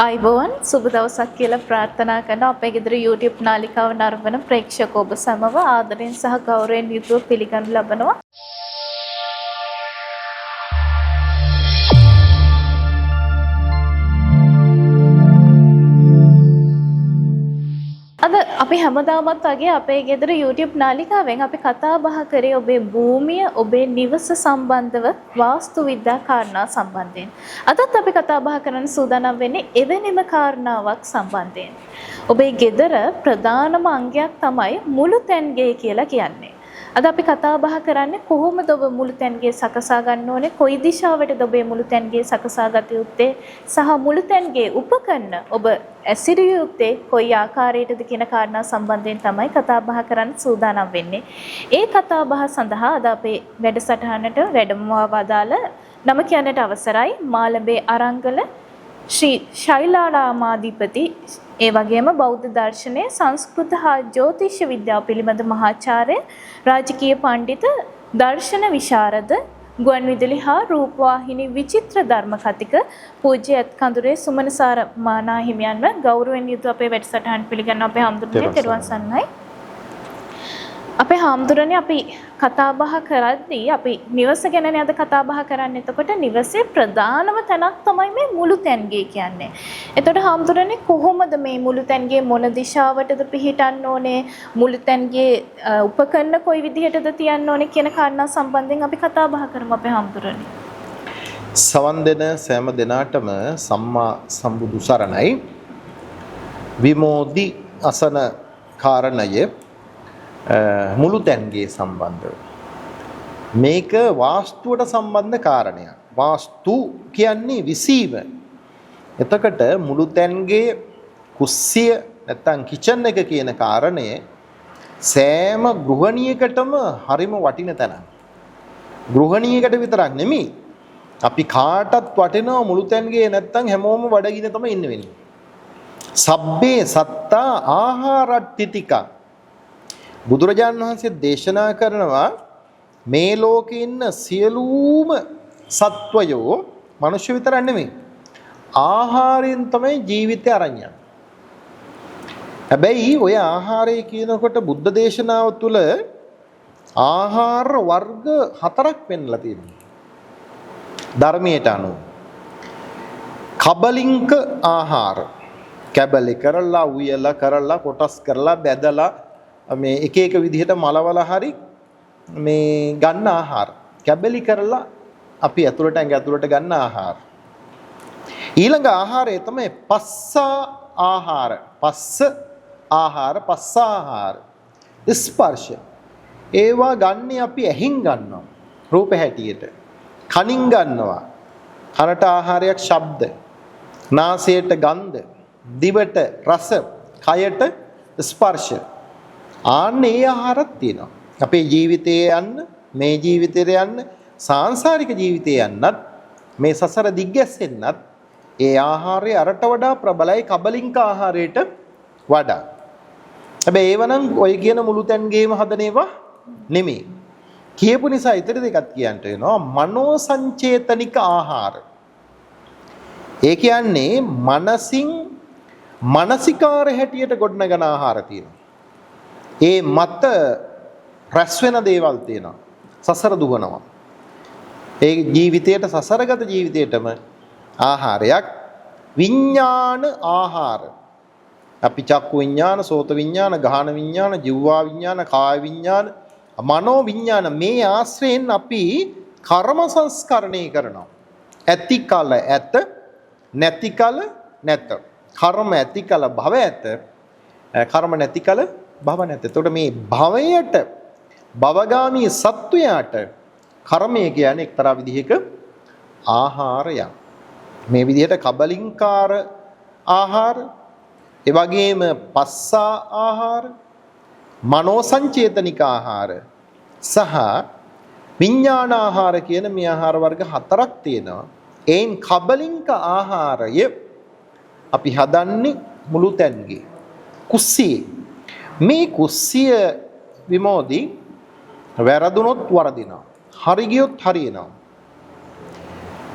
ආයිබෝවන් සුබ දවසක් කියලා ප්‍රාර්ථනා කරන අපේ ගෙදර YouTube නාලිකාව නරඹන ප්‍රේක්ෂක ඔබ සමව ආදරයෙන් සහ ගෞරවයෙන් යුතුව පිළිගනු ලබනවා. අද අපි හැමදාමත් වගේ අපේ ගෙදර YouTube නාලිකාවෙන් අපි කතා බහ කරේ ඔබේ භූමිය, ඔබේ නිවස සම්බන්ධව වාස්තු විද්‍යා කාරණා සම්බන්ධයෙන්. අදත් අපි කතා බහ කරන්න සූදානම් වෙන්නේ එවැනිම කාරණාවක් සම්බන්ධයෙන්. ඔබේ ගෙදර ප්‍රධානම අංගයක් තමයි මුළුතැන්ගේ කියලා කියන්නේ. අද අපි කතා බහ කරන්නේ කොහොමද ඔබ මුළුතැන්ගේ සකසා ගන්න ඕනේ, කොයි දිශාවටද ඔබේ මුළුතැන්ගේ සකසා ගත යුත්තේ සහ මුළුතැන්ගේ උපකරණ ඔබ ඇසිරිය යුත්තේ කොයි ආකාරයටද කියන කාරණා සම්බන්ධයෙන් තමයි කතා බහ කරන්න සූදානම් වෙන්නේ. ඒ කතා බහ සඳහා අද අපේ වැඩසටහනට වැඩමවා වදාළ නම කියන්නට අවසරයි මාළඹේ අරංගල ශ්‍රී ශෛලාරාමාධිපති ඒ වගේම බෞද්ධ දර්ශනයේ සංස්කෘත හා ජ්‍යොතිෂ විද්‍යාව පිළිබඳ මහාචාර්ය රාජකීය පඬිත දර්ශන විශාරද ගුවන්විදුලි හා රූපවාහිනී විචිත්‍ර ධර්ම කතික පූජ්‍ය අත්කඳුරේ සුමනසාර මානා හිමියන්ව ගෞරවයෙන් යුතුව අපේ වැඩසටහන පිළිගන්න අපේ හාමුදුරනේ තෙරුවන් සරණයි. අපේ හාමුදුරනේ අපි කතා බහ කරද්දී අපි නිවස ගැනනේ අද කතා බහ කරන්නේ. එතකොට නිවසේ ප්‍රධානම තැනක් තමයි මේ මුළුතැන්ගේ කියන්නේ. එතකොට හාමුදුරනේ කොහොමද මේ මුළුතැන්ගේ මොන දිශාවටද පිහිටන්න ඕනේ? මුළුතැන්ගේ උපකරණ කොයි විදිහටද තියන්න ඕනේ කියන කාරණා සම්බන්ධයෙන් අපි කතා බහ කරමු අපේ හාමුදුරනේ. සවන් දෙන සෑම දිනාටම සම්මා සම්බුදු සරණයි. විමෝදි අසන කාරණය මුළුතැන්ගේ සම්බන්ධව මේක වාස්තුවට සම්බන්ධ කාරණයක්. වාස්තු කියන්නේ විසීම. එතකොට මුළුතැන්ගේ කුස්සිය නැත්නම් කිචන් එක කියන කාරණය සෑම ගෘහණියකටම හරිම වටින තැනක්. ගෘහණියකට විතරක් නෙමෙයි අපි කාටත් වටිනවා මුළුතැන්ගේ නැත්නම් හැමෝම බඩගින තමයි ඉන්න වෙන්නේ. සබ්බේ සත්තා ආහාරට්ඨිතිකා බුදුරජාණන් වහන්සේ දේශනා කරනවා මේ ලෝකේ ඉන්න සියලුම සත්වයෝ මිනිස්සු විතරක් නෙමෙයි ආහාරයෙන් තමයි ජීවිතය අරන්නේ. හැබැයි ඔය ආහාරය කියනකොට බුද්ධ දේශනාව තුළ ආහාර වර්ග 4ක් පෙන්ලා තියෙනවා. ධර්මයට අනුව කබලින්ක ආහාර කැබලි කරලා උයලා කරලා කොටස් කරලා බෙදලා මේ එක එක විදිහට මලවල හරි මේ ගන්න ආහාර කැබලි කරලා අපි ඇතුළට ඇඟ ඇතුළට ගන්න ආහාර. ඊළඟ ආහාරය තමයි පස්සා ආහාර. පස්ස ආහාර, පස්සාහාර. ස්පර්ශ. ඒවා ගන්න අපි ඇහින් ගන්නවා. රූප හැටියට. කනින් ගන්නවා. කනට ආහාරයක් ශබ්ද. නාසයට ගන්ධ. දිවට රස. කයට ස්පර්ශ. ආන්නේ ආහාරත් තියෙනවා. අපේ ජීවිතයේ යන්න, මේ ජීවිතේ යන්න, සාංශාරික ජීවිතේ යන්නත්, මේ සසර දිග්ගැස්සෙන්නත් ඒ ආහාරය අරට වඩා ප්‍රබලයි කබලින්ක ආහාරයට වඩා. හැබැයි ඒවනම් ඔය කියන මුළුතැන්ගේම හදන ඒවා නෙමෙයි. කියපු නිසා ඊතර දෙකක් කියන්න වෙනවා. මනෝ සංචේතනික ආහාර. ඒ කියන්නේ මනසින් මානසිකාර හැටියට ගොඩනගන ආහාර තියෙනවා. ඒ මත රැස් වෙන දේවල් තියෙනවා. සසර දුවනවා. ඒ ජීවිතයට සසරගත ජීවිතයටම ආහාරයක් විඥාන ආහාර. අපි චක්කු විඥාන, සෝත විඥාන, ගාහන විඥාන, ජීවා විඥාන, කාය විඥාන, මනෝ විඥාන මේ ආශ්‍රයෙන් අපි කර්ම සංස්කරණය කරනවා. ඇති කල ඇත, නැති කල නැත. කර්ම ඇති කල භව ඇත, කර්ම නැති කල භව නැත. එතකොට මේ භවයට භවගාමී සත්වයාට කර්මය කියන්නේ එක්තරා විදිහක ආහාරයක්. මේ විදිහට කබලින්කාර ආහාර, ඒ වගේම පස්සා ආහාර, මනෝ සංචේතනික ආහාර සහ විඥාන ආහාර කියන මේ ආහාර වර්ග 4ක් තියෙනවා. එයින් කබලින්ක ආහාරය අපි හදන්නේ මුළුතැන්ගේ කුස්සියේ. මේ කුස්සිය විමෝදී වැරදුනොත් වරදිනවා. හරි ගියොත් හරියනවා.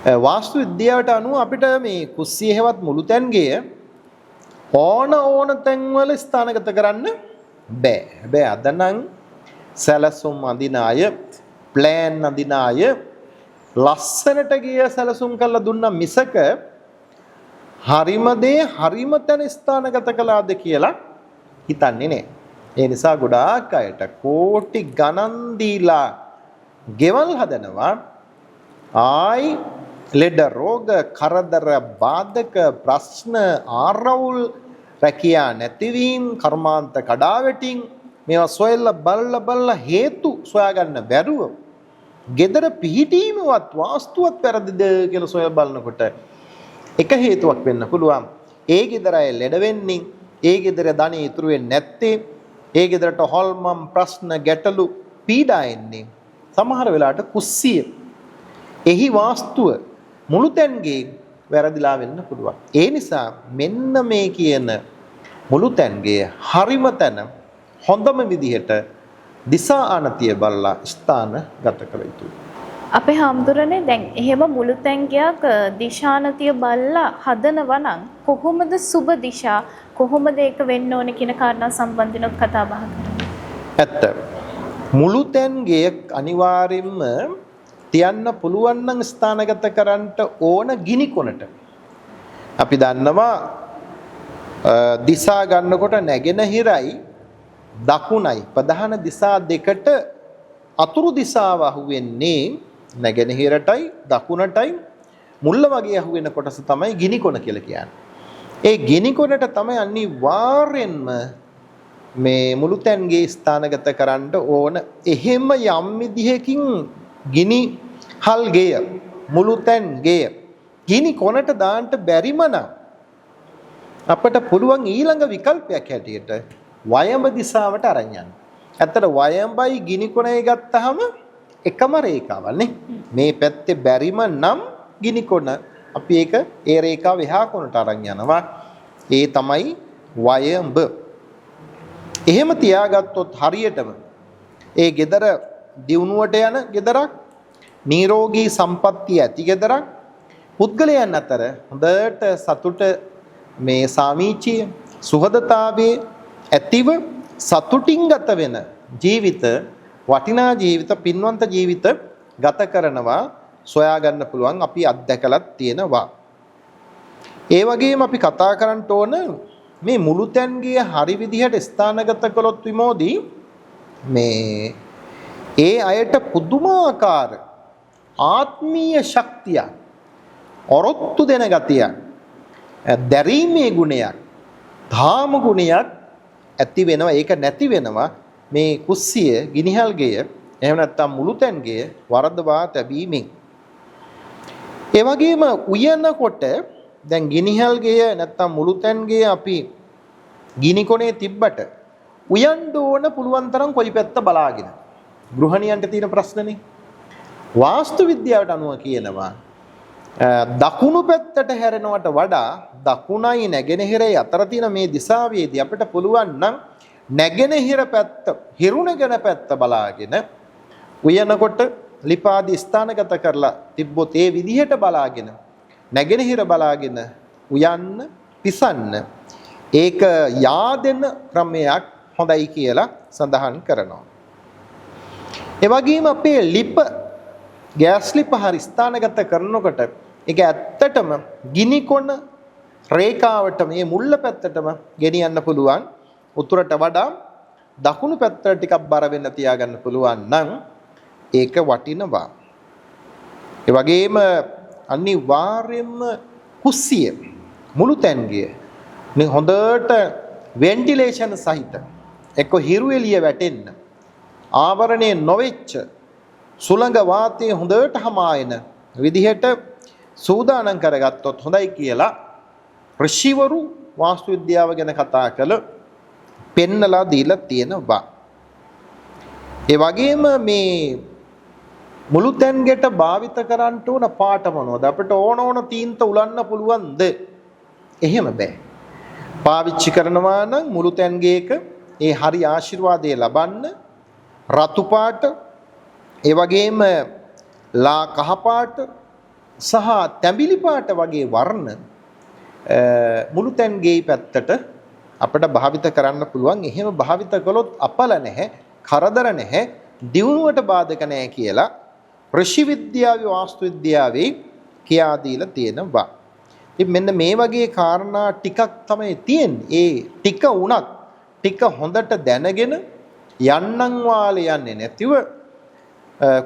වාස්තු විද්‍යාවට අනුව අපිට මේ කුස්සිය හේවත් මුළුතැන්ගේ ඕන තැන්වල ස්ථානගත කරන්න බෑ. හැබැයි අද නම් සැලසුම් අඳින අය, ප්ලෑන් අඳින අය ලස්සනට ගිය සැලසුම් කරලා දුන්නා මිසක හරිම දේ හරිම තැන ස්ථානගත කළාද කියලා හිතන්නේ නෑ. ඒ නිසා ගොඩාක් අයට කෝටි ගණන් දීලා ගෙවල් හදනවා ආයි ලෙඩ රෝග කරදර බාධක ප්‍රශ්න ආරවුල් රැකියා නැතිවීම කර්මාන්ත කඩාවැටීම් මේවා සොයලා බලලා හේතු සොයාගන්න බැරුව gedara පිහිටීමවත් වාස්තුවත් වැරදිද කියලා සොයලා බලනකොට එක හේතුවක් වෙන්න පුළුවන්. ඒ gedara අය ලෙඩ වෙන්නේ, ඒ gedara ධනෙ ඉතුරු වෙන්නේ නැත්තේ, ඒ ගෙදරට හොල්මන් ප්‍රශ්න ගැටලු පීඩා එන්නේ සමහර වෙලාවට කුස්සිය එහි වාස්තුව මුළුතැන්ගේ වැරදිලා වෙන්න පුළුවන්. ඒ නිසා මෙන්න මේ කියන මුළුතැන්ගේ හරිම තැන හොඳම විදිහට දිසා ආනතිය බලලා ස්ථාන ගත කළ යුතුයි. අපේ හාමුදුරනේ දැන් එහෙම මුළුතැන්ගයක් දිශානතිය බලලා හදනවා නම් කොහොමද සුබ දිශා කොහොමද ඒක වෙන්න ඕනේ කියන කාරණා සම්බන්ධව කතා බහ කරන්නේ. ඇත්ත. මුළුතැන්ගේ අනිවාර්යෙන්ම තියන්න පුළුවන් නම් ස්ථානගත කරන්නට ඕන ගිනි කොනට. අපි දන්නවා දිසා ගන්නකොට නැගෙනහිරයි දකුණයි ප්‍රධාන දිසා දෙකට අතුරු දිසාව අහුවෙන්නේ නැගෙනහිරටයි දකුණටයි මුල්ල වගේ අහුවෙන කොටස තමයි ගිනි කොන කියලා කියන්නේ. ඒ ගිනි කොනට තමයි අනිවාර්යෙන්ම මේ මුළුතැන්ගේ ස්ථානගත කරන්න ඕන. එහෙම යම් විදිහකින් ගිනි හල් ගෙය මුළුතැන් ගෙය ගිනි කොනට දාන්න බැරිම නම් අපට පුළුවන් ඊළඟ විකල්පයක් හැටියට වයඹ දිසාවට අරන් යන්න. ඇත්තට වයඹයි ගිනි කොනයි ගත්තාම එකම රේඛාවක් නේ. මේ පැත්තේ බැරිම නම් ගිනි කොන අපි ඒක ඒ රේඛාව එහා කොනට අරන් යනවා. ඒ තමයි වයඹ. එහෙම තියාගත්තොත් හරියටම ඒ gedara දියුණුවට යන gedarak නිරෝගී සම්පත්තිය ඇති gedarak පුද්ගලයන් අතර හොඳට සතුට මේ සාමීචිය සුහදතාවයේ ඇතිව සතුටින් ගත වෙන ජීවිත වටිනා ජීවිත පින්වන්ත ජීවිත ගත කරනවා සොයා ගන්න පුළුවන් අපි අත්දැකලත් තියෙනවා. ඒ වගේම අපි කතා කරන්න ඕන මේ මුළුතැන්ගේ හරි විදිහට ස්ථානගත කළොත් විමෝදී මේ ඒ අයට පුදුමාකාර ආත්මීය ශක්තිය ඔරොත්තු දෙන ගතියක් දැරීමේ ගුණයක් ධාම ගුණයක් ඇති වෙනවා. ඒක නැති වෙනවා මේ කුස්සිය ගිනිහල් ගෙය එහෙම නැත්නම් මුළුතැන්ගේ වරදවා තැබීමෙන්. ඒ වගේම උයනකොට දැන් ගිනිහල් ගෙය නැත්නම් මුළුතැන්ගේ අපි ගිනි කොනේ තිබ්බට උයන්න ඕන පුළුවන් තරම් කොයි පැත්ත බලාගෙන. ගෘහණියන්ට තියෙන ප්‍රශ්නනේ. වාස්තු විද්‍යාවට අනුව කියනවා දකුණු පැත්තට හැරෙනවට වඩා දකුණයි නැගෙනහිරයි අතර තියෙන මේ දිශාවේදී අපිට පුළුවන් නම් නැගෙනහිර පැත්ත හිරුණගෙන පැත්ත බලාගෙන උයනකොට ලිපාදී ස්ථානගත කරලා තිබ්බොත් ඒ විදිහට බලාගෙන නැගෙනහිර බලාගෙන උයන්න පිසන්න ඒක yaadෙන ක්‍රමයක් හොඳයි කියලා සඳහන් කරනවා. ඒ වගේම අපේ ලිප ගෑස් ලිප හරි ස්ථානගත කරනකොට ඒක ඇත්තටම ගිනි කොන රේඛාවට මේ මුල්ල පැත්තටම ගෙනියන්න පුළුවන්. උතුරට වඩා දකුණු පැත්තට ටිකක් බර වෙන්න තියාගන්න පුළුවන් නම් ඒක වටිනවා. ඒ වගේම අනිවාර්යයෙන්ම කුස්සිය මුළුතැන්ගේ මේ හොඳට වෙන්ටිලේෂන් සහිත එක්ක හිරු එළිය වැටෙන්න ආවරණය නොවෙච්ච සුළඟ වාතයේ හොඳට හමායන විදිහට සූදානම් කරගත්තොත් හොඳයි කියලා ඍෂිවරු වාස්තු විද්‍යාව ගැන කතා කළ පෙන්නලා දීලා තියෙනවා. ඒ වගේම මේ මුළුතැන්ගෙට භාවිත කරන්න ඕන පාට මොනවද? අපිට ඕන තීන්ත උලන්න පුළුවන්ද? එහෙම බෑ. පාවිච්චි කරනවා නම් මුළුතැන්ගේක ඒ හරි ආශිර්වාදය ලබන්න රතු පාට ඒ වගේම ලා කහ පාට සහ තැඹිලි පාට වගේ වර්ණ මුළුතැන්ගේ පැත්තට අපිට භාවිත කරන්න පුළුවන්. එහෙම භාවිත කළොත් අපල නැහැ, කරදර නැහැ, දියුණුවට බාධක නැහැ කියලා ඍෂි විද්‍යාවේ වාස්තු විද්‍යාවේ කියා දීලා තියෙනවා. ඉතින් මෙන්න මේ වගේ කාරණා ටිකක් තමයි තියෙන්නේ. ඒ ටික උනත් ටික හොඳට දැනගෙන යන්නම් වාලේ යන්නේ නැතිව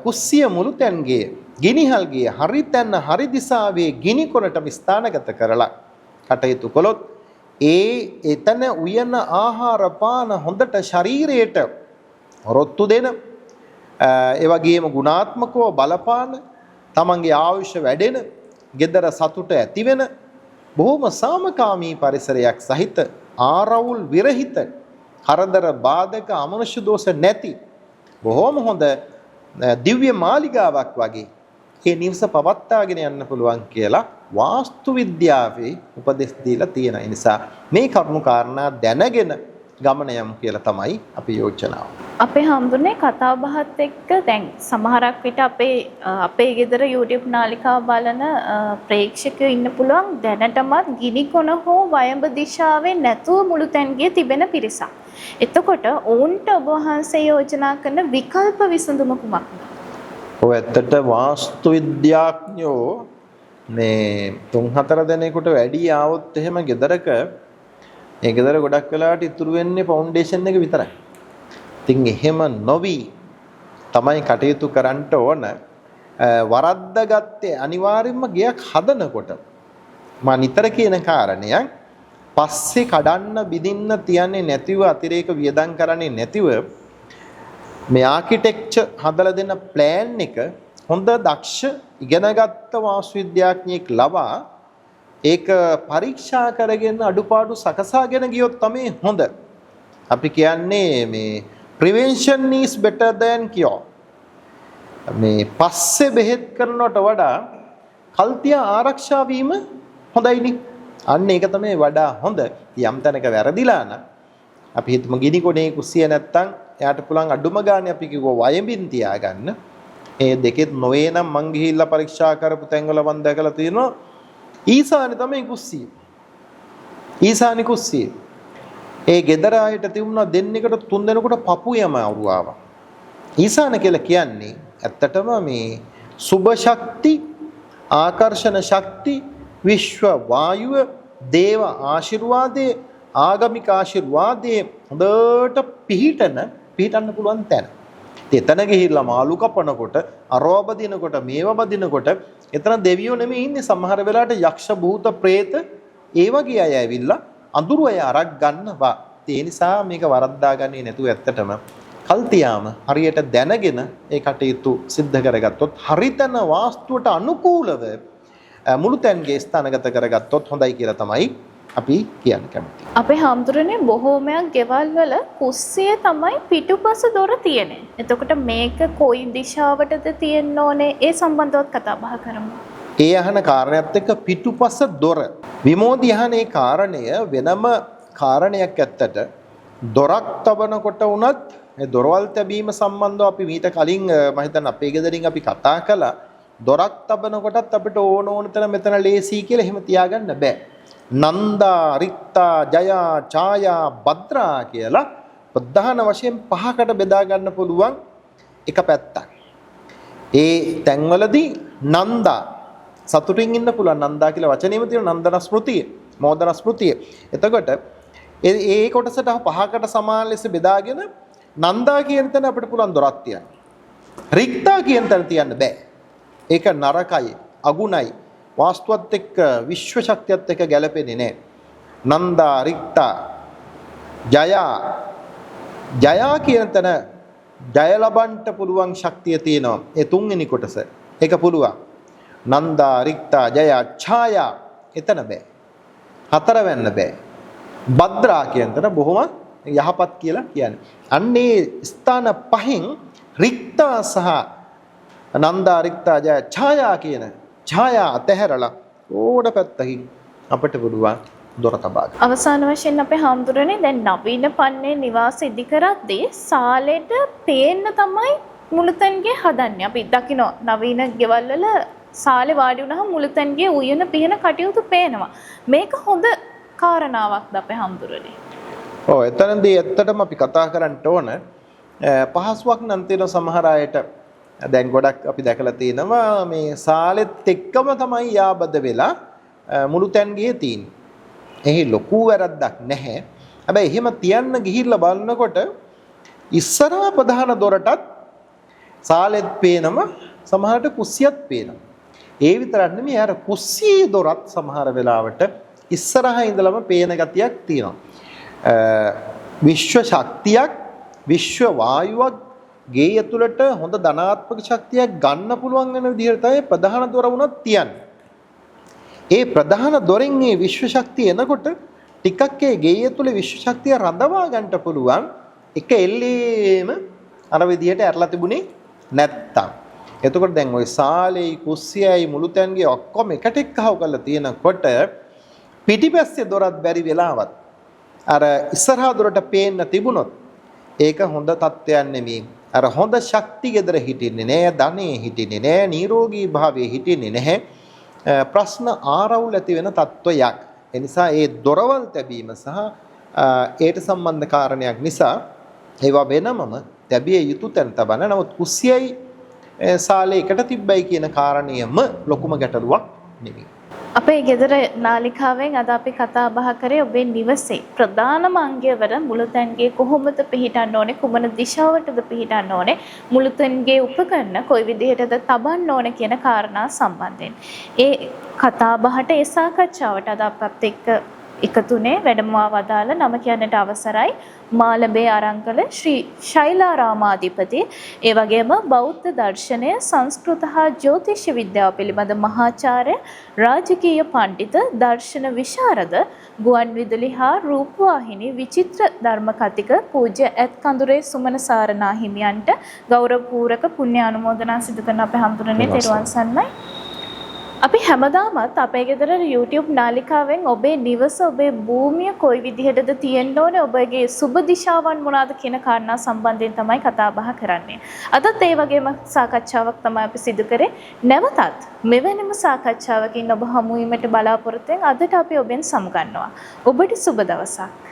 කුස්සිය මුළුතැන්ගේ ගිනිහල්ගේ හරි තැන හරි දිශාවේ ගිනි කොනටම ස්ථානගත කරලා කටයුතු කළොත් එතන උයන ආහාර පාන හොඳට ශරීරයට රොත්තු දෙන ඒ වගේම ගුණාත්මකව බලපාන තමන්ගේ ආයුෂ වැඩෙන gedara සතුට ඇති වෙන බොහොම සාමකාමී පරිසරයක් සහිත ආරවුල් විරහිත කරදර බාධක අමනුෂ්‍ය දෝෂ නැති බොහොම හොඳ දිව්‍ය මාලිගාවක් වගේ මේ නිවස පවත්වාගෙන යන්න පුළුවන් කියලා වාස්තු විද්‍යාවේ උපදෙස් දීලා තියෙන නිසා මේ කරුණු කාරණා දැනගෙන ගමන යමු කියලා තමයි අපි යෝජනාව. අපේ හම්දුනේ කතා බහත් එක්ක දැන් සමහරක් විට අපේ ගෙදර YouTube නාලිකාව බලන ප්‍රේක්ෂකයෝ ඉන්න පුළුවන් දැනටමත් ගිනිකොන හෝ වයඹ දිශාවේ නැතුව මුළුතැන්ගේ තිබෙන පිරිසක්. එතකොට ඔවුන්ට ඔබ වහන්සේ යෝජනා කරන විකල්ප විසඳුම කුමක්ද? ඔය ඇත්තට වාස්තු විද්‍යාඥයෝ මේ 3-4 දෙනෙකුට වැඩි ආවොත් එහෙම ගෙදරක ඒ ගෙදර ගොඩක් වෙලාවට ඉතුරු වෙන්නේ ෆවුන්ඩේෂන් එක විතරයි. ඉතින් එහෙම නොවි තමයි කටයුතු කරන්න ඕන. වරද්දාගත්තේ අනිවාර්යයෙන්ම ගයක් හදනකොට මා නිතර කියන කාරණයක් පස්සේ කඩන්න බිඳින්න තියන්නේ නැතිව අතිරේක වියදම් කරන්නේ නැතිව මේ ආකිටෙක්චර් හදලා දෙන ප්ලෑන් එක හොඳ දක්ෂ ඉගෙනගත්ත වාස්තු විද්‍යාඥයෙක් ලබා ඒක පරීක්ෂා කරගෙන අඩුපාඩු සකසාගෙන ගියොත් තමයි හොඳ. අපි කියන්නේ මේ prevention is better than cure. මේ පස්සේ බෙහෙත් කරනවට වඩා කල්තිය ආරක්ෂා වීම හොඳයිනේ. අන්න ඒක තමයි වඩා හොඳ. යම් තැනක වැරදිලා නම් අපි හිතමු ගිනි කොනේ කුස්සිය නැත්තම් එයාට පුළුවන් අඩුම ගානේ අපි කිව්වා වයඹින් තියාගන්න. ඒ දෙකෙත් නොවේ නම් මං ගිහිල්ලා පරීක්ෂා කරපු තැන්වල මම දැකලා තියෙනවා ඊසානි තමයි කුස්සිය. ඊසානි කුස්සිය. ඒ ගෙදර ආයට තිබුණා දෙන්නෙකුට තුන් දෙනෙකුට පපු යම අවුරුවාව. ඊසාන කියලා කියන්නේ ඇත්තටම මේ සුභ ශක්ති, ආකර්ෂණ ශක්ති, විශ්ව වායුව, දේව ආශිර්වාදයේ, ආගමික ආශිර්වාදයේ හොඳට පිහිටන්න පුළුවන් තැන. එතන ගිහිල්ලා මාළු කපනකොට, අරව බදිනකොට, මේව බදිනකොට එතන දෙවියෝ නෙමෙයි ඉන්නේ. සමහර වෙලාවට යක්ෂ භූත പ്രേත ඒ වගේ අය ඇවිල්ලා අඳුරු අය අරක් ගන්නවා. ඒ නිසා මේක වරද්දාගන්නේ නැතුව ඇත්තටම කල්තියාම හරියට දැනගෙන ඒ කටයුතු සිද්ධ කරගත්තොත් හරිතන වාස්තුවට අනුකූලව මුළුතැන්ගේ ස්ථානගත කරගත්තොත් හොඳයි කියලා තමයි අපි කියන්නේ කැමති. අපේ හාමුදුරනේ බොහෝමයක් ගෙවල් වල කුස්සිය තමයි පිටුපස දොර තියෙන්නේ. එතකොට මේක කොයි දිශාවටද තියෙන්න ඕනේ? ඒ සම්බන්ධවත් කතා බහ කරමු. ඒ අහන කාරණයත් එක්ක පිටුපස දොර විමෝධි අහන ඒ කාරණය වෙනම කාරණයක් ඇත්තට දොරක් තබනකොට උනත් මේ දොරවල් තැබීම සම්බන්ධව අපි මීට කලින් මම හිතන්නේ අපේ ගෙදරින් අපි කතා කළා. දොරක් තබනකොටත් අපිට ඕන තැන මෙතන ලේසි කියලා එහෙම තියාගන්න බෑ. නන්දා, රික්තා, ජයා, ඡායා, භද්‍රා කියලා ප්‍රධාන වශයෙන් පහකට බෙදා ගන්න පුළුවන් එක පැත්තක්. ඒ තැන්වලදී නන්දා සතුටින් ඉන්න පුළුවන්. නන්දා කියලා වචනේම තියෙන නන්දන ස්මෘතිය, මෝදන ස්මෘතිය. එතකොට ඒ කොටසට පහකට සමාන ලෙස බෙදාගෙන නන්දා කියන තැන අපිට පුළුවන් දොරක් තියන්න. රික්තා කියන තැන තියන්න බෑ. ඒක නරකයි, අගුණයි. වාස්තුවත් එක්ක විශ්ව ශක්තියත් එක්ක ගැලපෙන්නේ නැහැ. නන්දා, රික්තා, ජයා කියන තැන ජය ලබන්න පුළුවන් ශක්තිය තියෙනවා. ඒ තුන්වෙනි කොටස. ඒක පුළුවන්. නන්දා, රික්තා, ජයා, ඡායා එතන බෑ. හතර වෙන්න බෑ. භද්‍රා කියන තැන බොහොම යහපත් කියලා කියන්නේ. අන්නේ ස්ථාන පහෙන් රික්තා සහ නන්දා, රික්තා, ජයා, ඡායා කියන ඡායා අතහැරලා ඕඩ පැත්තකින් අපිට පුළුවන් දොර තබා ගන්න. අවසාන වශයෙන් අපේ හාමුදුරනේ දැන් නවීන පන්නේ නිවාස ඉදි කරද්දී සාලෙට පේන්න තමයි මුළුතැන්ගේ හදන්නේ. අපි දකිනවා නවීන ගෙවල් වල සාලේ වාඩි වුණාම මුළුතැන්ගේ උයන පියන කටයුතු පේනවා. මේක හොඳ කාරණාවක්ද අපේ හඳුරන්නේ. ඔව් එතනදී ඇත්තටම අපි කතා කරන්න ඕන පහසුවක් නම් තියෙන සමහර අයට දැන් ගොඩක් අපි දැකලා තියෙනවා මේ සාලෙත් එක්කම තමයි යාබද වෙලා මුළුතැන්ගේ තියෙන්නේ. එහි ලොකු වැරද්දක් නැහැ. හැබැයි එහෙම තියන්න ගිහිල්ලා බලනකොට ඉස්සරහා ප්‍රධාන දොරටත් සාලෙත් පේනම සමහරට කුස්සියත් පේනවා. ඒ විතරක් නෙමෙයි අර කුස්සියේ දොරත් සමහර වෙලාවට ඉස්සරහා ඉඳලම පේන ගතියක් තියෙනවා. විශ්ව ශක්තියක් විශ්ව වායුවක් ගේ ඇතුළට හොඳ ධනාත්මක ශක්තියක් ගන්න පුළුවන් වෙන විදිහට තමයි ප්‍රධාන දොර වුණත් තියන්නේ. ඒ ප්‍රධාන දොරෙන් මේ විශ්ව ශක්තිය එනකොට ටිකක් ඒ ගේ ඇතුළේ විශ්ව ශක්තිය රඳවා ගන්නට පුළුවන්. එක එල්ලේම අර විදිහට ඇරලා තිබුණේ නැත්තම්. එතකොට දැන් ওই සාලේ කුස්සියයි මුළුතැන්ගේ ඔක්කොම එකට එක්කව කරලා තියෙනකොට පිටිපස්සේ දොරත් බැරි වෙලාවත් අර ඉස්සරහා දොරට පේන්න තිබුණොත් ඒක හොඳ තත්ත්වයක් නෙමෙයි. අර හොඳ ශක්තිය ගෙදර හිටින්නේ නෑ, ධනෙ හිටින්නේ නෑ, නිරෝගී භාවයේ හිටින්නේ නැහැ. ප්‍රශ්න ආරවුල් ඇති වෙන තත්ත්වයක්. ඒ නිසා ඒ දොරවල් තැබීම සහ ඒට සම්බන්ධ කාරණයක් නිසා ඒවා වෙනමම තැබිය යුතු තැන තබන. නමුත් කුස්සියයි සාලේ එකට තිබ්බයි කියන කාරණයම ලොකුම ගැටලුවක් නෙමෙයි. අපේ ගෙදර නාලිකාවෙන් අද අපි කතා බහ කරේ ඔබේ නිවසේ ප්‍රධානම අංගය වන මුළුතැන්ගේ කොහොමද පිහිටන්න ඕනේ, කුමන දිශාවටද පිහිටන්න ඕනේ, මුළුතැන්ගේ උපකරණ කොයි විදිහටද තබන්න ඕනේ කියන කාරණා සම්බන්ධයෙන්. ඒ කතා බහට ඒ සාකච්ඡාවට අද අපත් එක්ක එකතුනේ වැඩමවා වදාළ නම කියන්නට අවසරයි මාළඹේ ආරංකල ශ්‍රී ශෛලාරාමාධිපති, ඒ වගේම බෞද්ධ දර්ශනය, සංස්කෘත හා ජ්‍යොතිෂ විද්‍යාව පිළිබඳ මහාචාර්ය, රාජකීය පඬිත, දර්ශන විශාරද, ගුවන් විදුලි හා රූපවාහිනී විචිත්‍ර ධර්ම කතික පූජ්‍ය ඇත් කඳුරේ සුමන සාරනා හිමියන්ට ගෞරවපූර්වක පුණ්‍ය අනුමෝදනා සිදු කරන අපේ හඳුරන්නේ තෙරුවන් සරණයි. අපි හැමදාමත් අපේ ගෙදර YouTube නාලිකාවෙන් ඔබේ නිවස, ඔබේ භූමිය කොයි විදිහටද තියෙන්න ඕනේ, ඔබගේ සුබ දිශාවන් මොනවාද කියන කාරණා සම්බන්ධයෙන් තමයි කතා බහ කරන්නේ. අදත් ඒ වගේම සාකච්ඡාවක් තමයි අපි සිදු කරේ. නැවතත් මෙවැනිම සාකච්ඡාවකින් ඔබ හමු වීමට බලාපොරොත්තු වෙන අදට අපි ඔබෙන් සමුගන්නවා. ඔබට සුබ දවසක්.